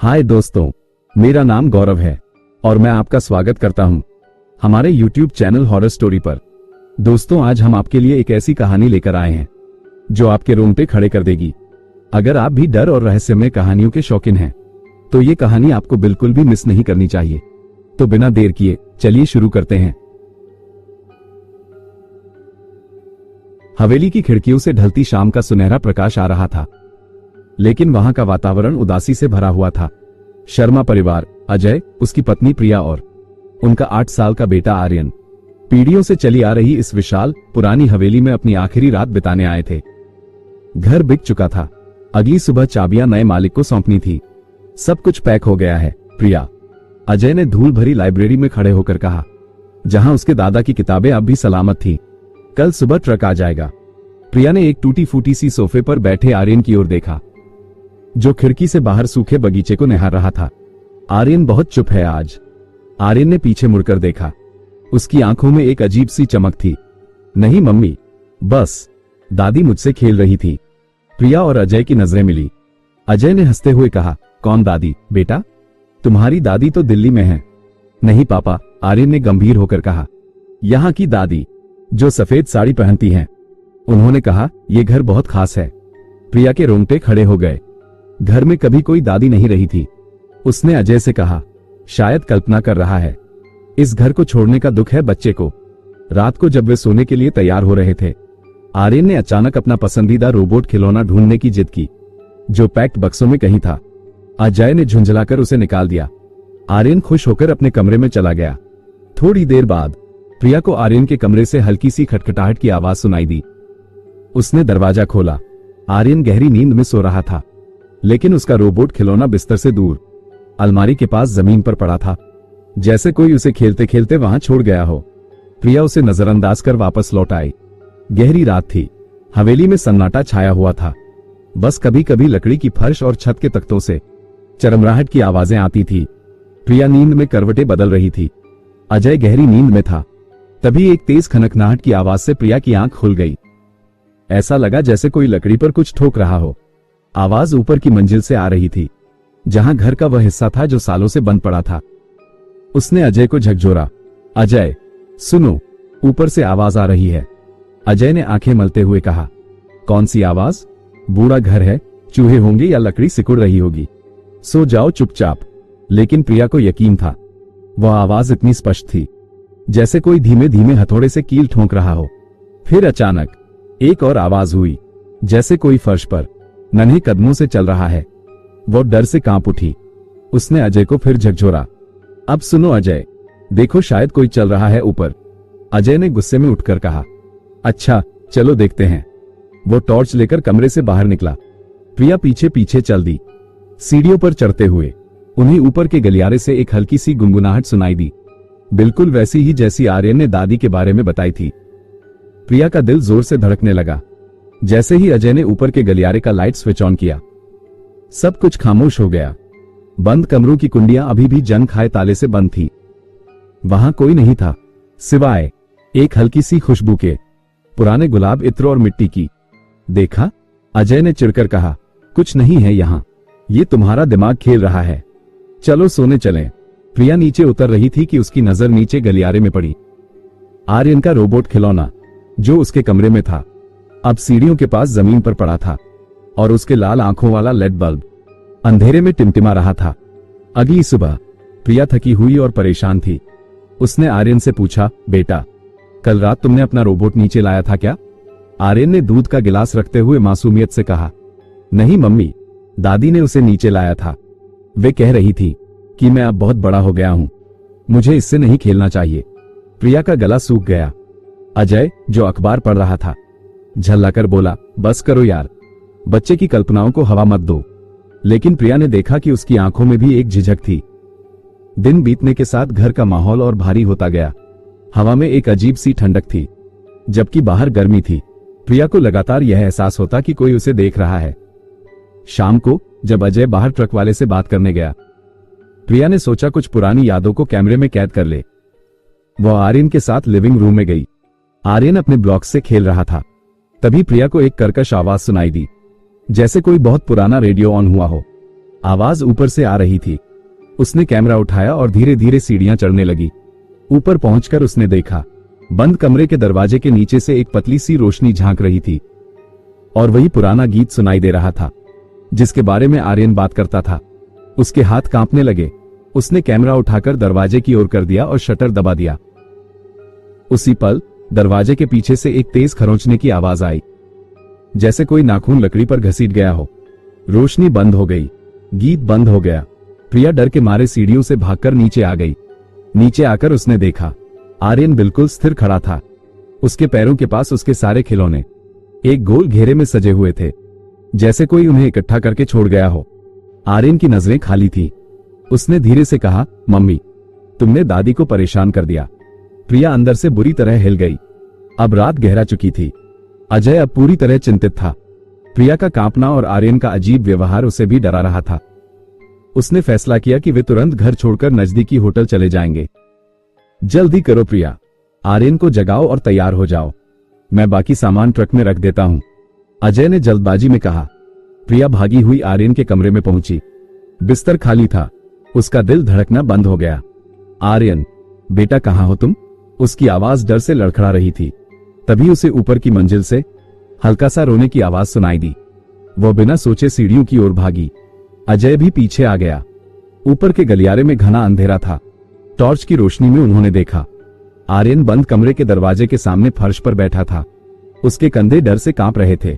हाय दोस्तों, मेरा नाम गौरव है और मैं आपका स्वागत करता हूं हमारे YouTube चैनल हॉरर स्टोरी पर। दोस्तों, आज हम आपके लिए एक ऐसी कहानी लेकर आए हैं जो आपके रोंगटे खड़े कर देगी। अगर आप भी डर और रहस्यमय कहानियों के शौकीन हैं तो ये कहानी आपको बिल्कुल भी मिस नहीं करनी चाहिए। तो बिना देर किए चलिए शुरू करते हैं। हवेली की खिड़कियों से ढलती शाम का सुनहरा प्रकाश आ रहा था, लेकिन वहां का वातावरण उदासी से भरा हुआ था। शर्मा परिवार, अजय, उसकी पत्नी प्रिया और उनका 8 साल का बेटा आर्यन पीढ़ियों से चली आ रही इस विशाल पुरानी हवेली में अपनी आखिरी रात बिताने आए थे। घर बिक चुका था, अगली सुबह चाबियां नए मालिक को सौंपनी थी। सब कुछ पैक हो गया है प्रिया, अजय ने धूल भरी लाइब्रेरी में खड़े होकर कहा, जहां उसके दादा की किताबें अब भी सलामत थी। कल सुबह ट्रक आ जाएगा। प्रिया ने एक टूटी फूटी सी सोफे पर बैठे आर्यन की ओर देखा, जो खिड़की से बाहर सूखे बगीचे को निहार रहा था। आर्यन बहुत चुप है आज। आर्यन ने पीछे मुड़कर देखा, उसकी आंखों में एक अजीब सी चमक थी। नहीं मम्मी, बस दादी मुझसे खेल रही थी। प्रिया और अजय की नजरें मिली। अजय ने हंसते हुए कहा, कौन दादी बेटा? तुम्हारी दादी तो दिल्ली में है। नहीं पापा, आर्यन ने गंभीर होकर कहा, यहाँ की दादी जो सफेद साड़ी पहनती हैं। उन्होंने कहा, यह घर बहुत खास है। प्रिया के रोंगटे खड़े हो गए। घर में कभी कोई दादी नहीं रही थी। उसने अजय से कहा, शायद कल्पना कर रहा है। इस घर को छोड़ने का दुख है बच्चे को। रात को जब वे सोने के लिए तैयार हो रहे थे, आर्यन ने अचानक अपना पसंदीदा रोबोट खिलौना ढूंढने की जिद की, जो पैक्ड बक्सों में कहीं था। अजय ने झुंझलाकर उसे निकाल दिया। आर्यन खुश होकर अपने कमरे में चला गया। थोड़ी देर बाद प्रिया को आर्यन के कमरे से हल्की सी खटखटाहट की आवाज सुनाई दी। उसने दरवाजा खोला। आर्यन गहरी नींद में सो रहा था, लेकिन उसका रोबोट खिलौना बिस्तर से दूर अलमारी के पास जमीन पर पड़ा था, जैसे कोई उसे खेलते खेलते वहां छोड़ गया हो। प्रिया उसे नजरअंदाज कर वापस लौट आई। गहरी रात थी, हवेली में सन्नाटा छाया हुआ था। बस कभी कभी लकड़ी की फर्श और छत के तख्तों से चरमराहट की आवाजें आती थी। प्रिया नींद में करवटें बदल रही थी। अजय गहरी नींद में था। तभी एक तेज खनखनाहट की आवाज से प्रिया की आंख खुल गई। ऐसा लगा जैसे कोई लकड़ी पर कुछ ठोक रहा हो। आवाज ऊपर की मंजिल से आ रही थी, जहां घर का वह हिस्सा था जो सालों से बंद पड़ा था। उसने अजय को झकझोरा, अजय सुनो, ऊपर से आवाज आ रही है। अजय ने आंखें मलते हुए कहा, कौन सी आवाज? बूढ़ा घर है, चूहे होंगे या लकड़ी सिकुड़ रही होगी। सो जाओ चुपचाप। लेकिन प्रिया को यकीन था, वह आवाज इतनी स्पष्ट थी जैसे कोई धीमे धीमे हथौड़े से कील ठोंक रहा हो। फिर अचानक एक और आवाज हुई, जैसे कोई फर्श पर नन्हे कदमों से चल रहा है। वो डर से कांप उठी। उसने अजय को फिर झकझोरा, अब सुनो अजय, देखो शायद कोई चल रहा है ऊपर। अजय ने गुस्से में उठकर कहा, अच्छा चलो देखते हैं। वो टॉर्च लेकर कमरे से बाहर निकला। प्रिया पीछे पीछे चल दी। सीढ़ियों पर चढ़ते हुए उन्हें ऊपर के गलियारे से एक हल्की सी गुनगुनाहट सुनाई दी, बिल्कुल वैसी ही जैसी आर्यन ने दादी के बारे में बताई थी। प्रिया का दिल जोर से धड़कने लगा। जैसे ही अजय ने ऊपर के गलियारे का लाइट स्विच ऑन किया, सब कुछ खामोश हो गया। बंद कमरों की कुंडियां अभी भी जंग खाए ताले से बंद थी। वहां कोई नहीं था, सिवाय एक हल्की सी खुशबू के, पुराने गुलाब इत्र और मिट्टी की। देखा, अजय ने चिढ़कर कहा, कुछ नहीं है यहाँ, ये तुम्हारा दिमाग खेल रहा है। चलो सोने चलें। प्रिया नीचे उतर रही थी कि उसकी नजर नीचे गलियारे में पड़ी। आर्यन का रोबोट खिलौना, जो उसके कमरे में था, अब सीढ़ियों के पास जमीन पर पड़ा था और उसके लाल आंखों वाला लेड बल्ब अंधेरे में टिमटिमा रहा था। अगली सुबह प्रिया थकी हुई और परेशान थी। उसने आर्यन से पूछा, बेटा कल रात तुमने अपना रोबोट नीचे लाया था क्या? आर्यन ने दूध का गिलास रखते हुए मासूमियत से कहा, नहीं मम्मी, दादी ने उसे नीचे लाया था। वे कह रही थी कि मैं अब बहुत बड़ा हो गया हूं, मुझे इससे नहीं खेलना चाहिए। प्रिया का गला सूख गया। अजय, जो अखबार पढ़ रहा था, झल्लाकर बोला, बस करो यार, बच्चे की कल्पनाओं को हवा मत दो। लेकिन प्रिया ने देखा कि उसकी आंखों में भी एक झिझक थी। दिन बीतने के साथ घर का माहौल और भारी होता गया। हवा में एक अजीब सी ठंडक थी, जबकि बाहर गर्मी थी। प्रिया को लगातार यह एहसास होता कि कोई उसे देख रहा है। शाम को जब अजय बाहर ट्रक वाले से बात करने गया, प्रिया ने सोचा कुछ पुरानी यादों को कैमरे में कैद कर ले। वह आर्यन के साथ लिविंग रूम में गई। आर्यन अपने ब्लॉक से खेल रहा था। तभी प्रिया को एक कर्कश आवाज सुनाई दी, जैसे कोई बहुत पुराना रेडियो ऑन हुआ हो। आवाज ऊपर से आ रही थी। उसने कैमरा उठाया और धीरे धीरे सीढ़ियां चढ़ने लगी। ऊपर पहुंचकर उसने देखा, बंद कमरे के दरवाजे के नीचे से एक पतली सी रोशनी झांक रही थी और वही पुराना गीत सुनाई दे रहा था जिसके बारे में आर्यन बात करता था। उसके हाथ कांपने लगे। उसने कैमरा उठाकर दरवाजे की ओर कर दिया और शटर दबा दिया। उसी पल दरवाजे के पीछे से एक तेज खरोंचने की आवाज आई, जैसे कोई नाखून लकड़ी पर घसीट गया हो। रोशनी बंद हो गई, गीत बंद हो गया। प्रिया डर के मारे सीढ़ियों से भागकर नीचे आ गई। नीचे आकर उसने देखा, आर्यन बिल्कुल स्थिर खड़ा था। उसके पैरों के पास उसके सारे खिलौने एक गोल घेरे में सजे हुए थे, जैसे कोई उन्हें इकट्ठा करके छोड़ गया हो। आर्यन की नजरें खाली थी। उसने धीरे से कहा, मम्मी, तुमने दादी को परेशान कर दिया। प्रिया अंदर से बुरी तरह हिल गई। अब रात गहरा चुकी थी। अजय अब पूरी तरह चिंतित था। प्रिया का कांपना और आर्यन का अजीब व्यवहार उसे भी डरा रहा था। उसने फैसला किया कि वे तुरंत घर छोड़कर नजदीकी होटल चले जाएंगे। जल्दी करो प्रिया, आर्यन को जगाओ और तैयार हो जाओ। मैं बाकी सामान ट्रक में रख देता हूं, अजय ने जल्दबाजी में कहा। प्रिया भागी हुई आर्यन के कमरे में पहुंची। बिस्तर खाली था। उसका दिल धड़कना बंद हो गया। आर्यन, बेटा कहां हो तुम? उसकी आवाज डर से लड़खड़ा रही थी। तभी उसे ऊपर की मंजिल से हल्का सा रोने की आवाज सुनाई दी। वो बिना सोचे सीढ़ियों की ओर भागी। अजय भी पीछे आ गया। ऊपर के गलियारे में घना अंधेरा था। टॉर्च की रोशनी में उन्होंने देखा, आर्यन बंद कमरे के दरवाजे के सामने फर्श पर बैठा था। उसके कंधे डर से कांप रहे थे।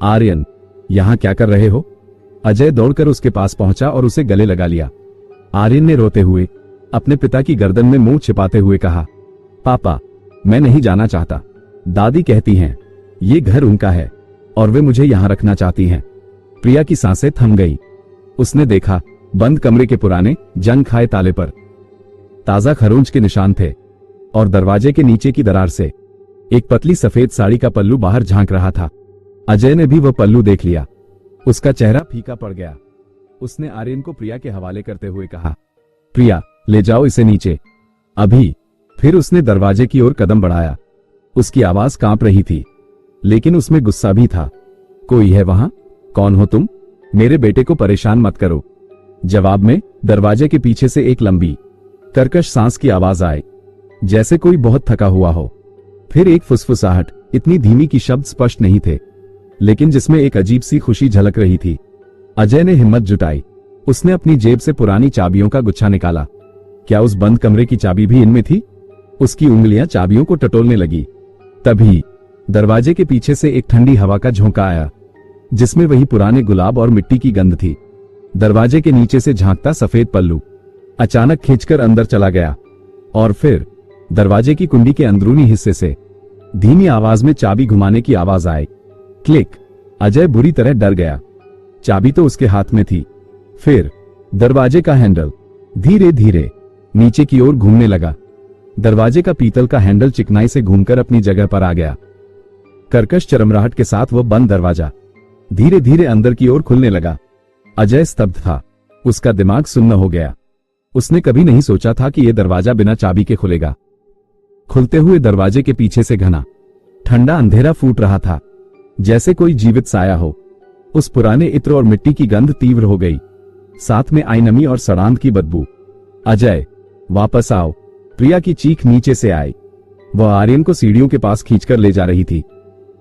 आर्यन, यहां क्या कर रहे हो? अजय दौड़कर उसके पास पहुंचा और उसे गले लगा लिया। आर्यन ने रोते हुए अपने पिता की गर्दन में मुंह छिपाते हुए कहा, पापा, मैं नहीं जाना चाहता। दादी कहती हैं ये घर उनका है और वे मुझे यहां रखना चाहती हैं। प्रिया की सांसें थम गई। उसने देखा, बंद कमरे के पुराने जंग खाए ताले पर ताजा खरोंच के निशान थे और दरवाजे के नीचे की दरार से एक पतली सफेद साड़ी का पल्लू बाहर झांक रहा था। अजय ने भी वह पल्लू देख लिया। उसका चेहरा फीका पड़ गया। उसने आर्यन को प्रिया के हवाले करते हुए कहा, प्रिया, ले जाओ इसे नीचे, अभी। फिर उसने दरवाजे की ओर कदम बढ़ाया। उसकी आवाज कांप रही थी, लेकिन उसमें गुस्सा भी था। कोई है वहां? कौन हो तुम? मेरे बेटे को परेशान मत करो। जवाब में दरवाजे के पीछे से एक लंबी कर्कश सांस की आवाज आई, जैसे कोई बहुत थका हुआ हो। फिर एक फुसफुसाहट, इतनी धीमी कि शब्द स्पष्ट नहीं थे, लेकिन जिसमें एक अजीब सी खुशी झलक रही थी। अजय ने हिम्मत जुटाई। उसने अपनी जेब से पुरानी चाबियों का गुच्छा निकाला। क्या उस बंद कमरे की चाबी भी इनमें थी? उसकी उंगलियां चाबियों को टटोलने लगी। तभी दरवाजे के पीछे से एक ठंडी हवा का झोंका आया, जिसमें वही पुराने गुलाब और मिट्टी की गंध थी। दरवाजे के नीचे से झांकता सफेद पल्लू अचानक खींचकर अंदर चला गया और फिर दरवाजे की कुंडी के अंदरूनी हिस्से से धीमी आवाज में चाबी घुमाने की आवाज आई। क्लिक। अजय बुरी तरह डर गया। चाबी तो उसके हाथ में थी। फिर दरवाजे का हैंडल धीरे धीरे नीचे की ओर घूमने लगा। दरवाजे का पीतल का हैंडल चिकनाई से घूमकर अपनी जगह पर आ गया। कर्कश चरमराहट के साथ वह बंद दरवाजा धीरे धीरे अंदर की ओर खुलने लगा। अजय स्तब्ध था। उसका दिमाग सुन्न हो गया। उसने कभी नहीं सोचा था कि यह दरवाजा बिना चाबी के खुलेगा। खुलते हुए दरवाजे के पीछे से घना ठंडा अंधेरा फूट रहा था, जैसे कोई जीवित साया हो। उस पुराने इत्र और मिट्टी की गंध तीव्र हो गई, साथ में आई नमी और सड़ांध की बदबू। अजय, वापस आओ। प्रिया की चीख नीचे से आई। वह आर्यन को सीढ़ियों के पास खींचकर ले जा रही थी,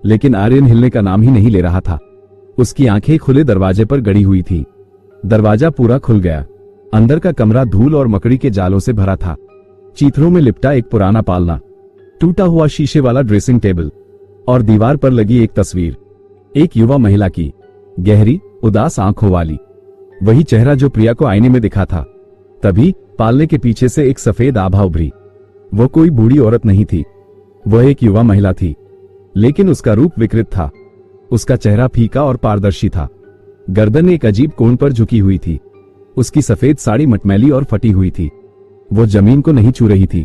लेकिन आर्यन हिलने का नाम ही नहीं ले रहा था। उसकी आंखें खुले दरवाजे पर गड़ी हुई थी। दरवाजा पूरा खुल गया। अंदर का कमरा धूल और मकड़ी के जालों से भरा था। चीथड़ों में लिपटा एक पुराना पालना, टूटा हुआ शीशे वाला ड्रेसिंग टेबल और दीवार पर लगी एक तस्वीर, एक युवा महिला की, गहरी उदास आंखों वाली। वही चेहरा जो प्रिया को आईने में दिखा था। तभी पालने के पीछे से एक सफेद आभा उभरी। वो कोई बूढ़ी औरत नहीं थी, वह एक युवा महिला थी, लेकिन उसका रूप विकृत था। उसका चेहरा फीका और पारदर्शी था। गर्दन एक अजीब कोण पर झुकी हुई थी। उसकी सफेद साड़ी मटमैली और फटी हुई थी। वो जमीन को नहीं छू रही थी।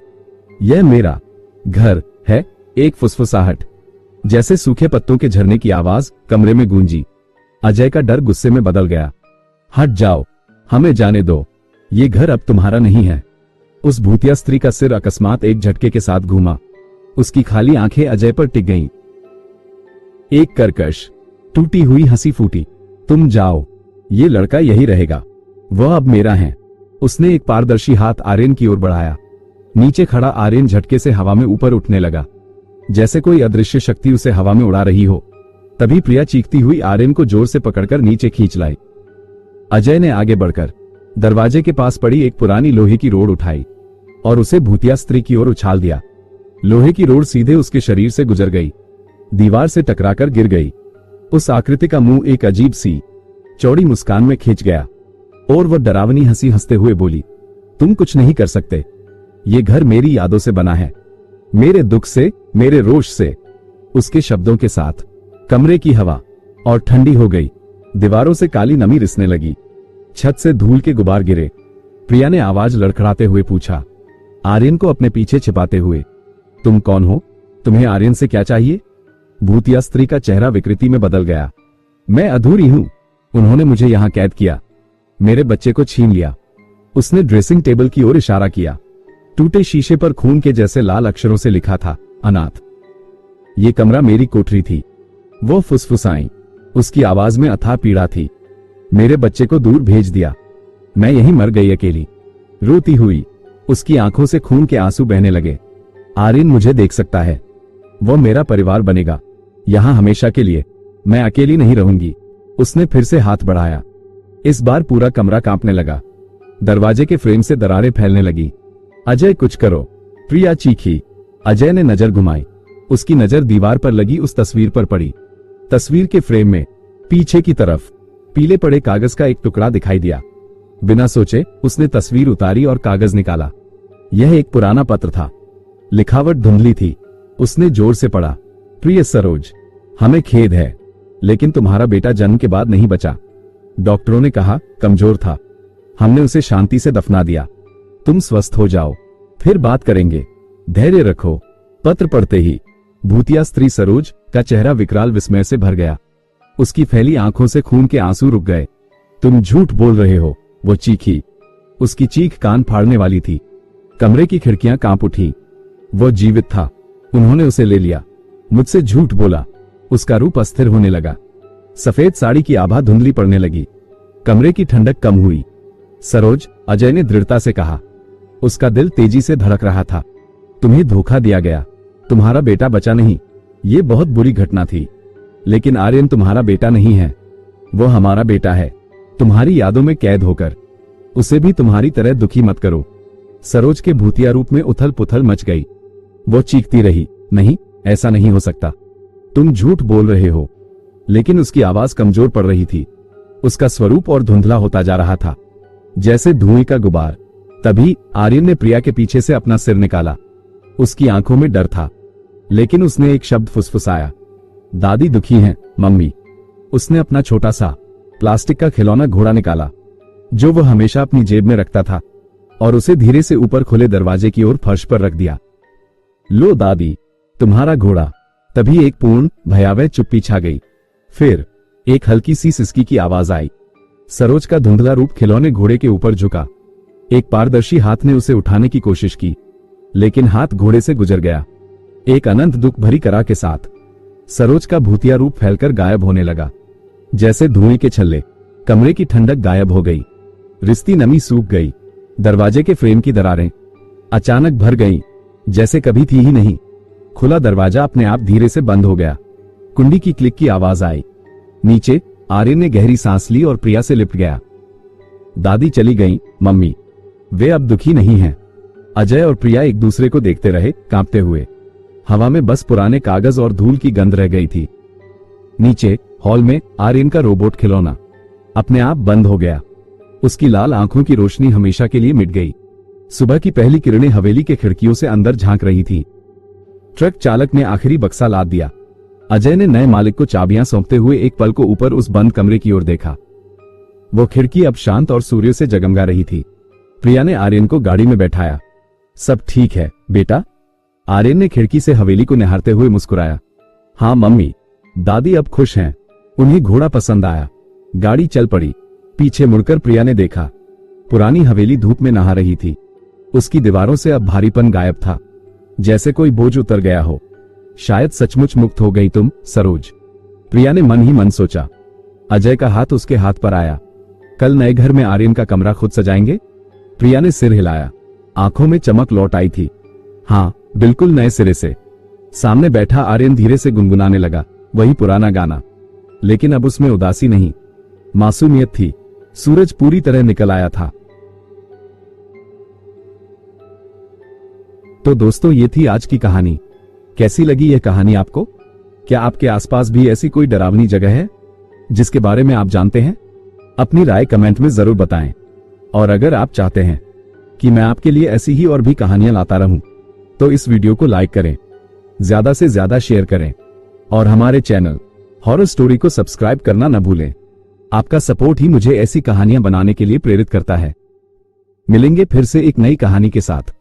यह मेरा घर है, एक फुसफुसाहट, जैसे सूखे पत्तों के झरने की आवाज कमरे में गूंजी। अजय का डर गुस्से में बदल गया। हट जाओ, हमें जाने दो, ये घर अब तुम्हारा नहीं है। उस भूतिया स्त्री का सिर अकस्मात एक झटके के साथ घूमा। उसकी खाली आंखें अजय पर टिक गईं। एक कर्कश, टूटी हुई हंसी फूटी। तुम जाओ, ये लड़का यही रहेगा। वह अब मेरा है। उसने एक पारदर्शी हाथ आर्यन की ओर बढ़ाया। नीचे खड़ा आर्यन झटके से हवा में ऊपर उठने लगा, जैसे कोई अदृश्य शक्ति उसे हवा में उड़ा रही हो। तभी प्रिया चीखती हुई आर्यन को जोर से पकड़कर नीचे खींच लाई। अजय ने आगे बढ़कर दरवाजे के पास पड़ी एक पुरानी लोहे की रोड उठाई और उसे भूतिया स्त्री की ओर उछाल दिया। लोहे की रोड सीधे उसके शरीर से गुजर गई, दीवार से टकराकर गिर गई। उस आकृति का मुंह एक अजीब सी चौड़ी मुस्कान में खिंच गया और वह डरावनी हंसी हंसते हुए बोली, तुम कुछ नहीं कर सकते। ये घर मेरी यादों से बना है, मेरे दुख से, मेरे रोष से। उसके शब्दों के साथ कमरे की हवा और ठंडी हो गई। दीवारों से काली नमी रिसने लगी, छत से धूल के गुबार गिरे। प्रिया ने आवाज लड़खड़ाते हुए पूछा, आर्यन को अपने पीछे छिपाते हुए, तुम कौन हो? तुम्हें आर्यन से क्या चाहिए? भूतिया स्त्री का चेहरा विकृति में बदल गया। मैं अधूरी हूं। उन्होंने मुझे यहां कैद किया, मेरे बच्चे को छीन लिया। उसने ड्रेसिंग टेबल की ओर इशारा किया। टूटे शीशे पर खून के जैसे लाल अक्षरों से लिखा था, अनाथ। ये कमरा मेरी कोठरी थी। वो फुसफुसाई, उसकी आवाज में अथाह पीड़ा थी। मेरे बच्चे को दूर भेज दिया, मैं यहीं मर गई अकेली। रोती हुई उसकी आंखों से खून के आंसू बहने लगे। आर्यन मुझे देख सकता है, वो मेरा परिवार बनेगा यहां हमेशा के लिए। मैं अकेली नहीं रहूंगी। उसने फिर से हाथ बढ़ाया। इस बार पूरा कमरा कांपने लगा। दरवाजे के फ्रेम से दरारें फैलने लगी। अजय कुछ करो, प्रिया चीखी। अजय ने नजर घुमाई। उसकी नजर दीवार पर लगी उस तस्वीर पर पड़ी। तस्वीर के फ्रेम में पीछे की तरफ पीले पड़े कागज का एक टुकड़ा दिखाई दिया। बिना सोचे उसने तस्वीर उतारी और कागज निकाला। यह एक पुराना पत्र था, लिखावट धुंधली थी। उसने जोर से पढ़ा, प्रिय सरोज, हमें खेद है, लेकिन तुम्हारा बेटा जन्म के बाद नहीं बचा। डॉक्टरों ने कहा कमजोर था, हमने उसे शांति से दफना दिया। तुम स्वस्थ हो जाओ, फिर बात करेंगे, धैर्य रखो। पत्र पढ़ते ही भूतिया स्त्री सरोज का चेहरा विकराल विस्मय से भर गया। उसकी फैली आंखों से खून के आंसू रुक गए। तुम झूठ बोल रहे हो, वो चीखी। उसकी चीख कान फाड़ने वाली थी। कमरे की खिड़कियां कांप उठी। वो जीवित था, उन्होंने उसे ले लिया। मुझसे झूठ बोला। उसका रूप अस्थिर होने लगा। सफेद साड़ी की आभा धुंधली पड़ने लगी। कमरे की ठंडक कम हुई। सरोज, अजय ने दृढ़ता से कहा। उसका दिल तेजी से धड़क रहा था। तुम्हें धोखा दिया गया, तुम्हारा बेटा बचा नहीं। ये बहुत बुरी घटना थी, लेकिन आर्यन तुम्हारा बेटा नहीं है, वो हमारा बेटा है। तुम्हारी यादों में कैद होकर उसे भी तुम्हारी तरह दुखी मत करो। सरोज के भूतिया रूप में उथल पुथल मच गई। वो चीखती रही, नहीं, ऐसा नहीं हो सकता, तुम झूठ बोल रहे हो। लेकिन उसकी आवाज कमजोर पड़ रही थी। उसका स्वरूप और धुंधला होता जा रहा था, जैसे धुएं का गुबार। तभी आर्यन ने प्रिया के पीछे से अपना सिर निकाला। उसकी आंखों में डर था, लेकिन उसने एक शब्द फुसफुसाया, दादी दुखी हैं, मम्मी। उसने अपना छोटा सा प्लास्टिक का खिलौना घोड़ा निकाला, जो वह हमेशा अपनी जेब में रखता था, और उसे धीरे से ऊपर खुले दरवाजे की ओर फर्श पर रख दिया। लो दादी, तुम्हारा घोड़ा। तभी एक पूर्ण भयावह चुप्पी छा गई। फिर एक हल्की सी सिसकी की आवाज आई। सरोज का धुंधला रूप खिलौने घोड़े के ऊपर झुका। एक पारदर्शी हाथ ने उसे उठाने की कोशिश की, लेकिन हाथ घोड़े से गुजर गया। एक अनंत दुख भरी कराह के साथ सरोज का भूतिया रूप फैलकर गायब होने लगा, जैसे धुएं के छल्ले। कमरे की ठंडक गायब हो गई, रिश्ती नमी सूख गई। दरवाजे के फ्रेम की दरारें अचानक भर गईं, जैसे कभी थी ही नहीं। खुला दरवाजा अपने आप धीरे से बंद हो गया। कुंडी की क्लिक की आवाज आई। नीचे आर्यन ने गहरी सांस ली और प्रिया से लिपट गया। दादी चली गईं, मम्मी। वे अब दुखी नहीं हैं। अजय और प्रिया एक दूसरे को देखते रहे, कांपते हुए। हवा में बस पुराने कागज और धूल की गंध रह गई थी। नीचे हॉल में आर्यन का रोबोट खिलौना अपने आप बंद हो गया। उसकी लाल आंखों की रोशनी हमेशा के लिए मिट गई। सुबह की पहली किरणें हवेली के खिड़कियों से अंदर झांक रही थी। ट्रक चालक ने आखिरी बक्सा लाद दिया। अजय ने नए मालिक को चाबियां सौंपते हुए एक पल को ऊपर उस बंद कमरे की ओर देखा। वो खिड़की अब शांत और सूर्य से जगमगा रही थी। प्रिया ने आर्यन को गाड़ी में बैठाया। सब ठीक है बेटा? आर्यन ने खिड़की से हवेली को निहारते हुए मुस्कुराया। हाँ मम्मी, दादी अब खुश हैं। उन्हें घोड़ा पसंद आया। गाड़ी चल पड़ी। पीछे मुड़कर प्रिया ने देखा, पुरानी हवेली धूप में नहा रही थी। उसकी दीवारों से अब भारीपन गायब था, जैसे कोई बोझ उतर गया हो। शायद सचमुच मुक्त हो गई तुम, सरोज। प्रिया ने मन ही मन सोचा। अजय का हाथ उसके हाथ पर आया। कल नए घर में आर्यन का कमरा खुद सजाएंगे? प्रिया ने सिर हिलाया। आंखों में चमक लौट आई थी। हाँ, बिल्कुल नए सिरे से। सामने बैठा आर्यन धीरे से गुनगुनाने लगा, वही पुराना गाना, लेकिन अब उसमें उदासी नहीं, मासूमियत थी। सूरज पूरी तरह निकल आया था। तो दोस्तों, ये थी आज की कहानी। कैसी लगी यह कहानी आपको? क्या आपके आसपास भी ऐसी कोई डरावनी जगह है जिसके बारे में आप जानते हैं? अपनी राय कमेंट में जरूर बताएं। और अगर आप चाहते हैं कि मैं आपके लिए ऐसी ही और भी कहानियां लाता रहूं, तो इस वीडियो को लाइक करें, ज्यादा से ज्यादा शेयर करें और हमारे चैनल हॉरर स्टोरी को सब्सक्राइब करना न भूलें। आपका सपोर्ट ही मुझे ऐसी कहानियां बनाने के लिए प्रेरित करता है। मिलेंगे फिर से एक नई कहानी के साथ।